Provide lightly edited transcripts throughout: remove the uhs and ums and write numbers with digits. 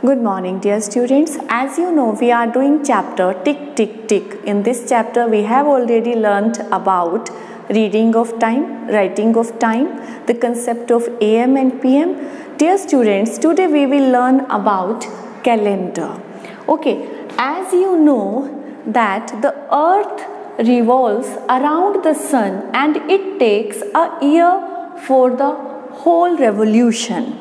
Good morning, dear students. As you know, we are doing chapter Tick Tick Tick. In this chapter, we have already learnt about reading of time, writing of time, the concept of AM and PM. Dear students, today we will learn about calendar. Okay, as you know that the earth revolves around the sun and it takes a year for the whole revolution.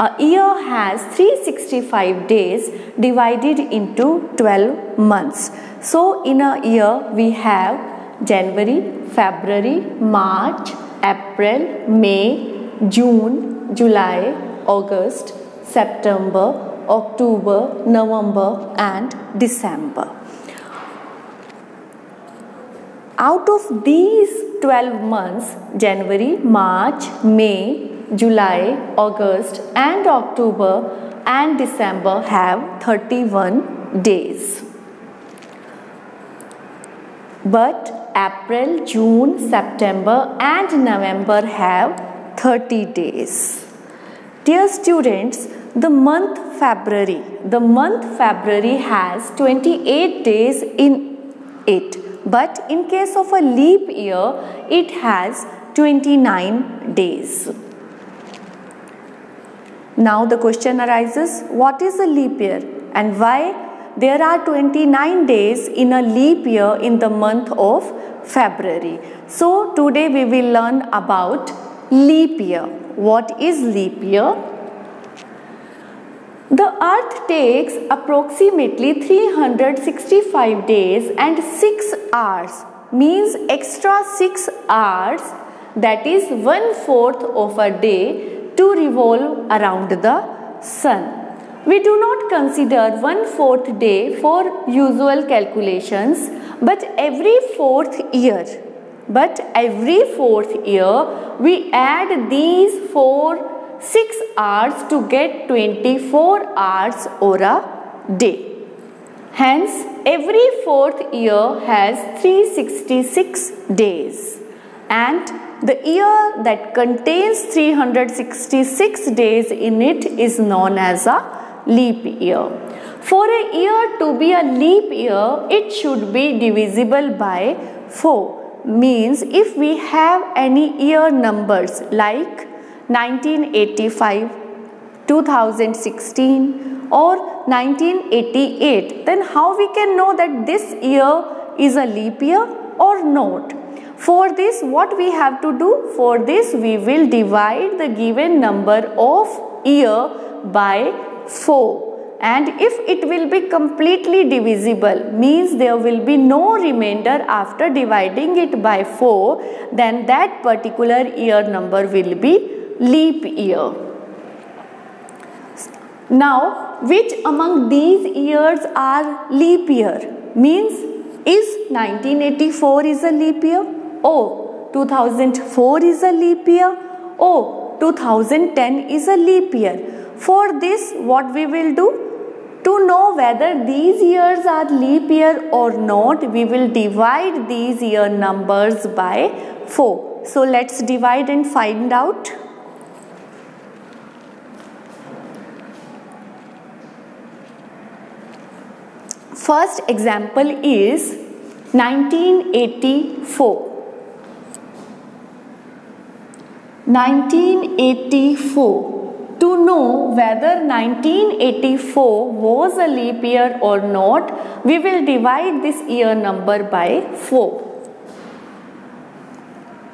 A year has 365 days divided into 12 months. So in a year we have January, February, March, April, May, June, July, August, September, October, November and December. Out of these 12 months, January, March, May, July, August and October and December have 31 days. But April, June, September and November have 30 days. Dear students, the month February has 28 days in it. But in case of a leap year, it has 29 days. Now the question arises, what is a leap year and why there are 29 days in a leap year in the month of February? So today we will learn about leap year. What is leap year? The earth takes approximately 365 days and 6 hours, means extra 6 hours, that is 1/4 of a day, to revolve around the sun. We do not consider 1/4 day for usual calculations, but every fourth year we add these 6 hours to get 24 hours or a day. Hence, every fourth year has 366 days, and the year that contains 366 days in it is known as a leap year. For a year to be a leap year, it should be divisible by 4. Means if we have any year numbers like 1985, 2016 or 1988, then how we can know that this year is a leap year or not? For this, what we have to do? For this, we will divide the given number of year by 4. And if it will be completely divisible, means there will be no remainder after dividing it by 4, then that particular year number will be leap year. Now, which among these years are leap year? Means, is 1984 is a leap year? Oh, 2004 is a leap year? Oh, 2010 is a leap year. For this, what we will do? To know whether these years are leap year or not, we will divide these year numbers by 4. So, let's divide and find out. First example is 1984. 1984. To know whether 1984 was a leap year or not, we will divide this year number by 4.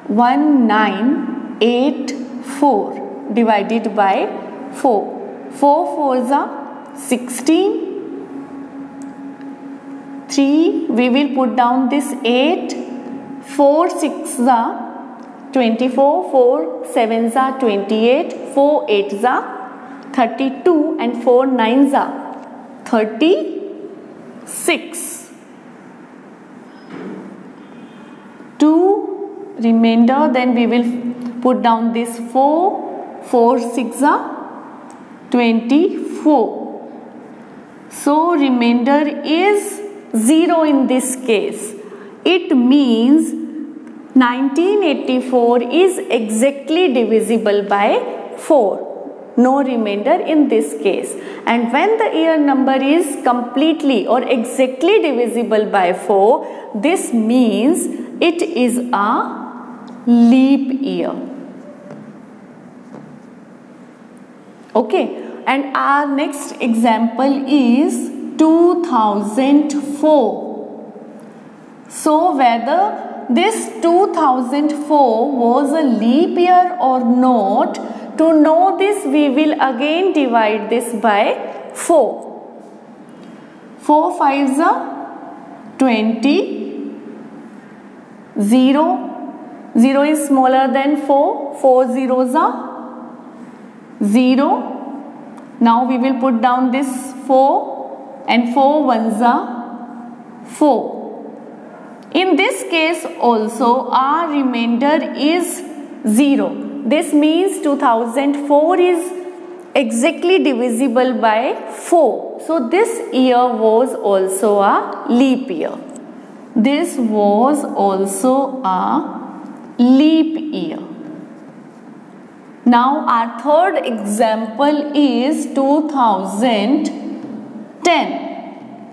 1984 divided by 4. 4 4s are 16. 3, we will put down this 8. 4 6s are 24, 4 7s are 28, 4 8s are 32 and 4 9s are 36. 2 remainder, then we will put down this 4, 4 6s are 24. So remainder is 0 in this case. It means 1984 is exactly divisible by 4. no remainder in this case. And when the year number is completely or exactly divisible by 4, this means it is a leap year. Okay, and our next example is 2004. So whether this 2004 was a leap year or not, to know this we will again divide this by 4. 4 5s are 20, 0, 0 is smaller than 4, 4 zeros are 0. Now we will put down this 4 and 4 ones are 4. In this case also our remainder is 0. This means 2004 is exactly divisible by 4. So this year was also a leap year. This was also a leap year. Now our third example is 2010.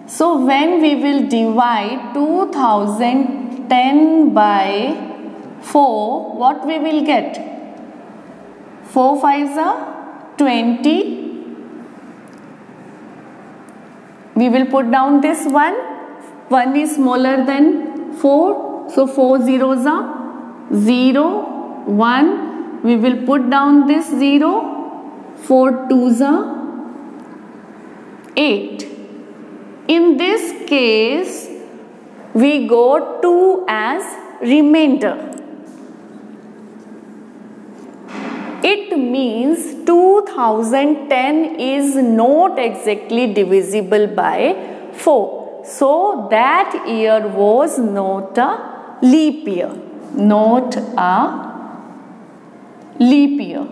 So when we will divide 2010 by 4, what we will get? 4 5s are 20. We will put down this 1. 1 is smaller than 4. So 4 zeros are 0, 1. We will put down this 0. 4 2s are 8. In this case, we got 2 as remainder. It means 2010 is not exactly divisible by 4. So that year was not a leap year. Not a leap year.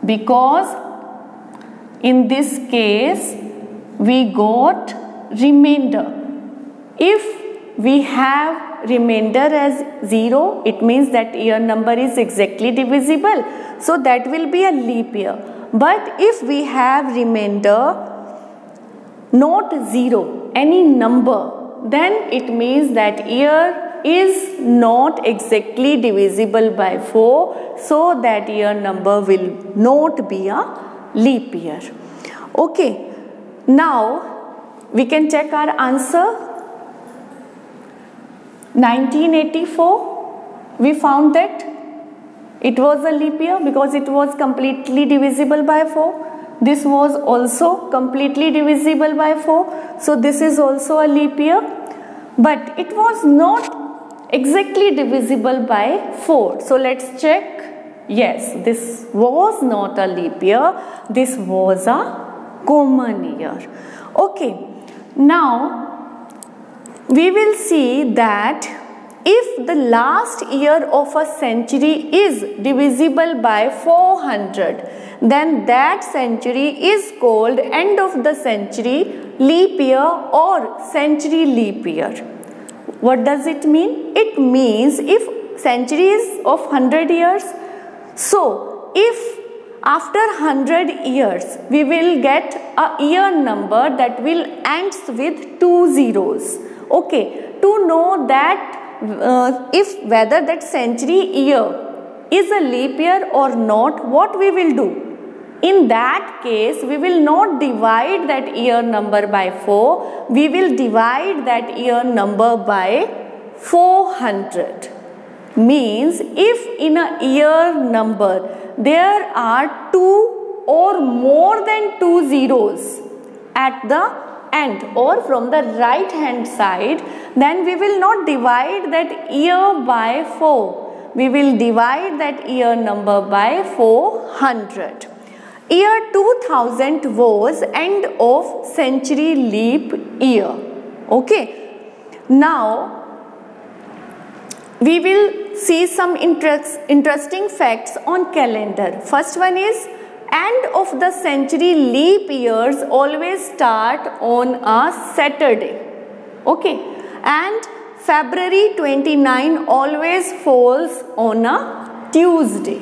Because in this case, we got remainder. If we have remainder as 0, it means that year number is exactly divisible. So that will be a leap year. But if we have remainder not 0, any number, then it means that year is not exactly divisible by 4. So that year number will not be a leap year. Okay. Now, we can check our answer. 1984, we found that it was a leap year because it was completely divisible by 4. This was also completely divisible by 4. So, this is also a leap year. But it was not exactly divisible by 4. So, let's check. Yes, this was not a leap year. This was a common year. Okay, now we will see that if the last year of a century is divisible by 400, then that century is called end of the century leap year or century leap year. What does it mean? It means if century is of 100 years, so if after 100 years, we will get a year number that will ends with 2 zeros. Okay, to know that if whether that century year is a leap year or not, what we will do? In that case, we will not divide that year number by 4. We will divide that year number by 400. Means if in a year number there are 2 or more than 2 zeros at the end or from the right hand side, then we will not divide that year by 4. We will divide that year number by 400. Year 2000 was end of century leap year. Okay. Now, we will see some interesting facts on calendar. First one is end of the century leap years always start on a Saturday. Okay. And February 29 always falls on a Tuesday.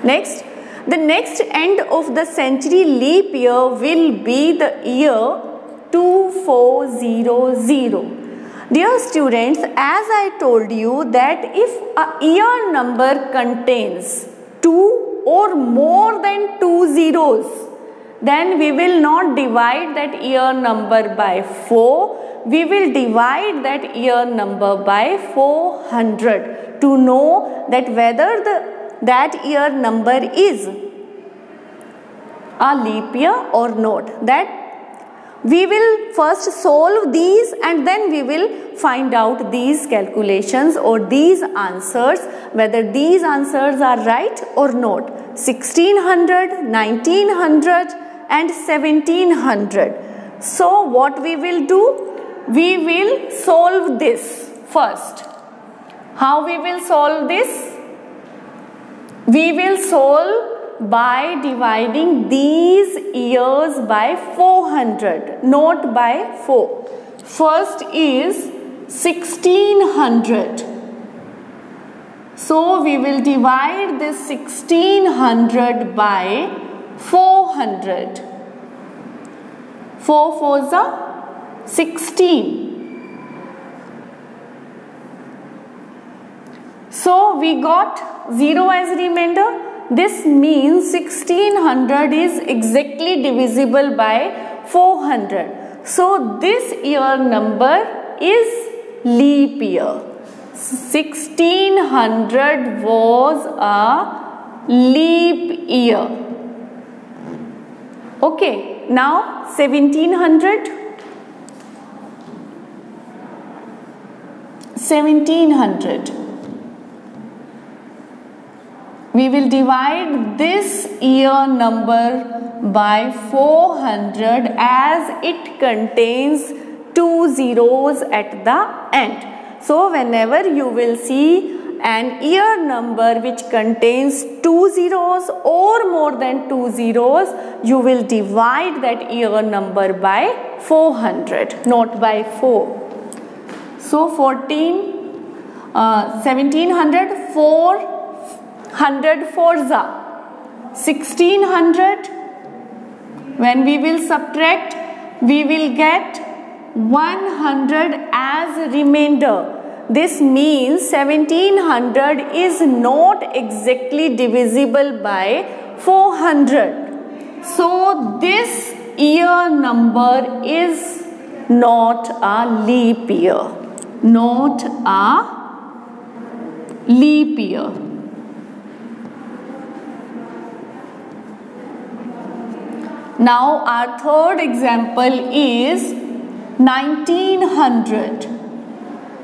Next, The next end of the century leap year will be the year 2400. Dear students, as I told you that if a year number contains 2 or more than 2 zeros, then we will not divide that year number by 4. We will divide that year number by 400 to know that whether that year number is a leap year or not. That we will first solve these and then we will find out these calculations or these answers, whether these answers are right or not. 1600, 1900 and 1700. So what we will do? We will solve this first. How we will solve this? We will solve by dividing these years by 400, not by 4. First is 1600. So we will divide this 1600 by 400. 4 fours are 16. So we got 0 as remainder. This means 1600 is exactly divisible by 400. So this year number is leap year. 1600 was a leap year. Okay, now 1700. 1700. We will divide this year number by 400 as it contains 2 zeros at the end. So whenever you will see an year number which contains 2 zeros or more than 2 zeros, you will divide that year number by 400, not by 4. So 1700, 400 fours are 1600. When we will subtract, we will get 100 as remainder. This means 1700 is not exactly divisible by 400. So this year number is not a leap year. Not a leap year. Now our third example is 1900.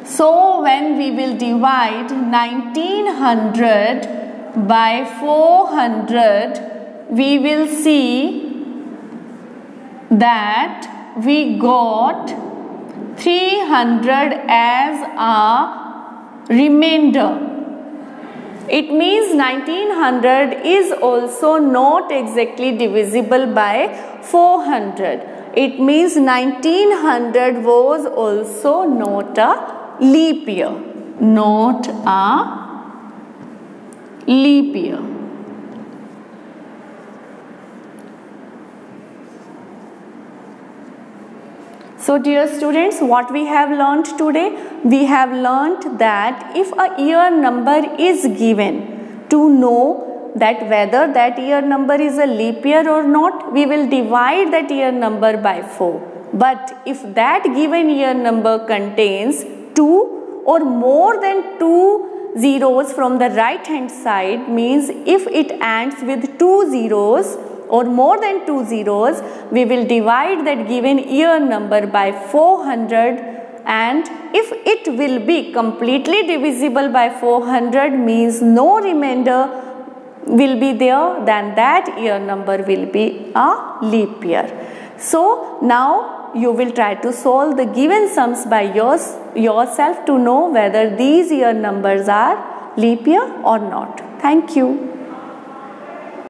So when we will divide 1900 by 400, we will see that we got 300 as a remainder. It means 1900 is also not exactly divisible by 400. It means 1900 was also not a leap year. Not a leap year. So dear students, what we have learnt today? We have learnt that if a year number is given, to know that whether that year number is a leap year or not, we will divide that year number by 4. But if that given year number contains 2 or more than 2 zeros from the right hand side, means if it ends with 2 zeros or more than 2 zeros, we will divide that given year number by 400, and if it will be completely divisible by 400, means no remainder will be there, then that year number will be a leap year. So now you will try to solve the given sums by yourself to know whether these year numbers are leap year or not. Thank you.